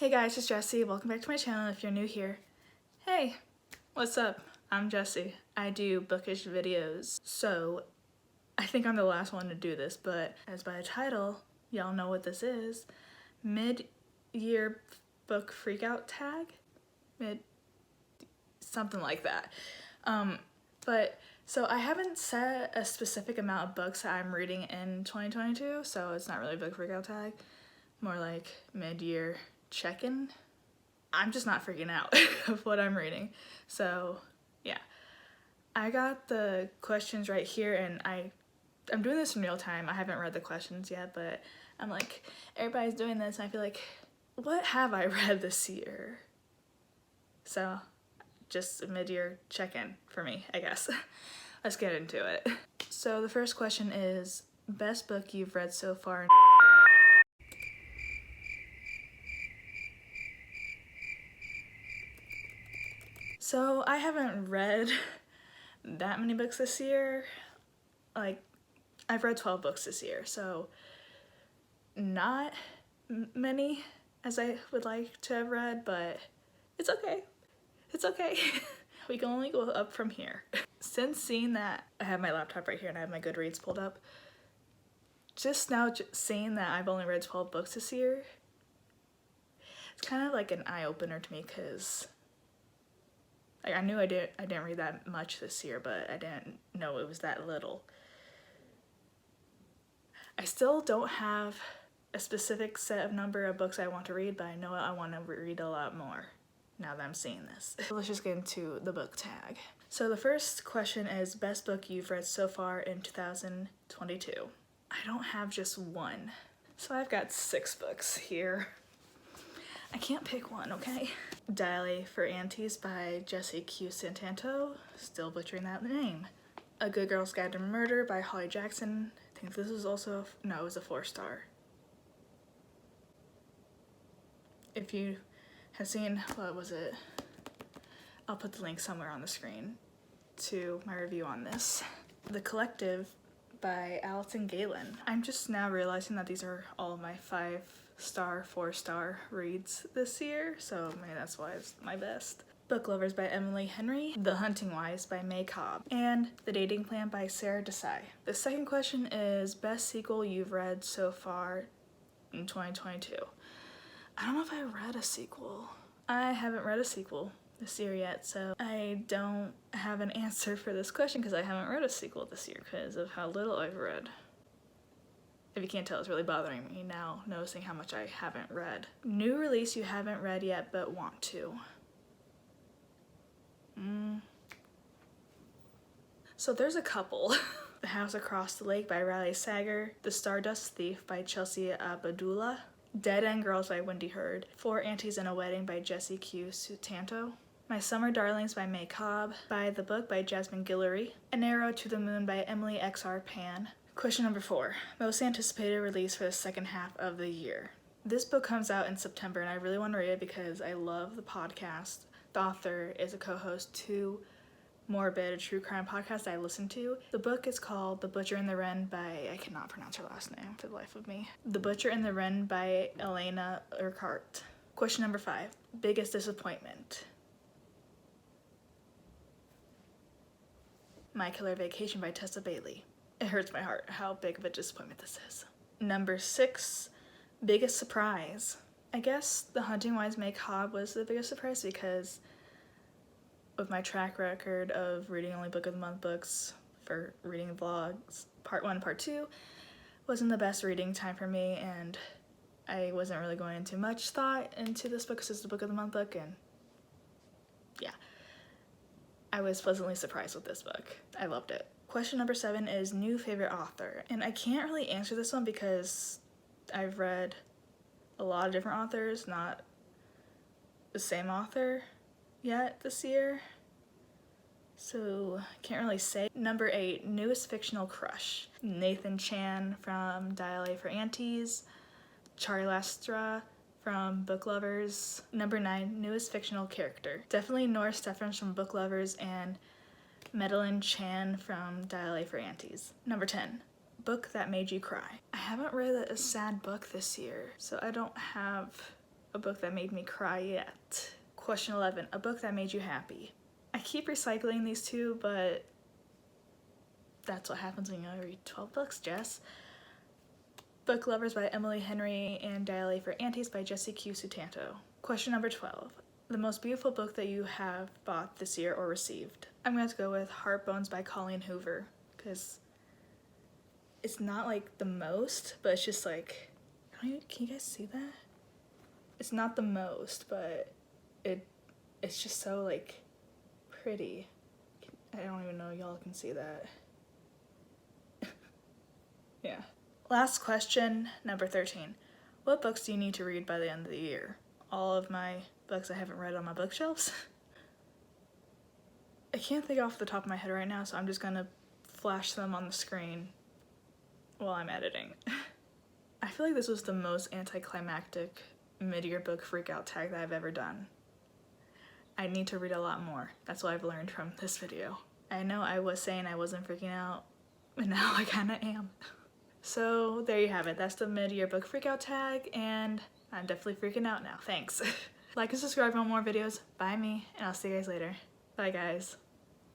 Hey guys, it's Jessie. Welcome back to my channel if you're new here. Hey, what's up? I'm Jessie. I do bookish videos. So, I think I'm the last one to do this, but as by the title, y'all know what this is. Mid-year book freakout tag? Something like that. So I haven't set a specific amount of books that I'm reading in 2022, so it's not really a book freakout tag. More like mid-year check-in. I'm just not freaking out of what I'm reading. So yeah, I got the questions right here, and I'm doing this in real time. I haven't read the questions yet, but I'm like, everybody's doing this, and I feel like, what have I read this year? So just a mid-year check-in for me, I guess. Let's get into it. So the first question is, best book you've read so far? So I haven't read that many books this year. Like, I've read 12 books this year, so not many as I would like to have read, but it's okay. It's okay. We can only go up from here. Since seeing that, I have my laptop right here and I have my Goodreads pulled up. Just now seeing that I've only read 12 books this year, it's kind of like an eye-opener to me, because like, I knew I didn't read that much this year, but I didn't know it was that little. I still don't have a specific set of number of books I want to read, but I know I want to read a lot more now that I'm seeing this. So let's just get into the book tag. So the first question is, best book you've read so far in 2022. I don't have just one. So I've got 6 books here. I can't pick one, okay? Dial for Aunties by Jessie Q. Santanto. Still butchering that name. A Good Girl's Guide to Murder by Holly Jackson. I think this was also, no, it was a 4-star. If you have seen, what was it? I'll put the link somewhere on the screen to my review on this. The Collective by Alison Galen. I'm just now realizing that these are all my 5-star, 4-star reads this year, so maybe that's why it's my best. Book Lovers by Emily Henry, The Hunting Wives by May Cobb, and The Dating Plan by Sarah Desai. The second question is, best sequel you've read so far in 2022. I don't know if I read a sequel. I haven't read a sequel this year yet, so I don't have an answer for this question because I haven't read a sequel this year because of how little I've read. If you can't tell, it's really bothering me now, noticing how much I haven't read. New release you haven't read yet but want to. So there's a couple. The House Across the Lake by Riley Sager, The Stardust Thief by Chelsea Abdullah, Dead End Girls by Wendy Hurd, 4 Aunties and a Wedding by Jessie Q. Santanto, My Summer Darlings by May Cobb, By the Book by Jasmine Guillory, An Arrow to the Moon by Emily XR Pan. Question number 4, most anticipated release for the second half of the year. This book comes out in September and I really want to read it because I love the podcast. The author is a co-host to Morbid, a true crime podcast I listen to. The book is called The Butcher and the Wren by, I cannot pronounce her last name for the life of me. The Butcher and the Wren by Elena Urquhart. Question number 5, biggest disappointment. My Killer Vacation by Tessa Bailey. It hurts my heart how big of a disappointment this is. Number 6, biggest surprise. I guess The Hunting Wives May Cobb was the biggest surprise because of my track record of reading only book of the month books for reading vlogs. Part 1 and part 2 wasn't the best reading time for me, and I wasn't really going into much thought into this book because it's the book of the month book, and yeah. I was pleasantly surprised with this book. I loved it. Question number 7 is new favorite author. And I can't really answer this one because I've read a lot of different authors, not the same author yet this year. So I can't really say. Number 8, newest fictional crush. Nathan Chan from Dial for Aunties, Charlie Lastra from Book Lovers. Number 9, newest fictional character. Definitely Nora Stephens from Book Lovers and Madeline Chan from Dial for Aunties. Number 10, book that made you cry. I haven't read a sad book this year, so I don't have a book that made me cry yet. Question 11, a book that made you happy. I keep recycling these two, but that's what happens when you only read 12 books, Jess. Book Lovers by Emily Henry and Diary for Aunties by Jessie Q. Sutanto. Question number 12, the most beautiful book that you have bought this year or received. I'm going to go with Heartbones by Colleen Hoover, because it's not like the most, but it's just like, can you guys see that? It's not the most, but it's just so like pretty. I don't even know y'all can see that. Yeah. Last question, number 13. What books do you need to read by the end of the year? All of my books I haven't read on my bookshelves. I can't think off the top of my head right now, so I'm just gonna flash them on the screen while I'm editing. I feel like this was the most anticlimactic mid-year book freakout tag that I've ever done. I need to read a lot more. That's what I've learned from this video. I know I was saying I wasn't freaking out, but now I kinda am. So there you have it. That's the mid-year book freakout tag, and I'm definitely freaking out now. Thanks. Like and subscribe for more videos. Bye me, and I'll see you guys later. Bye guys.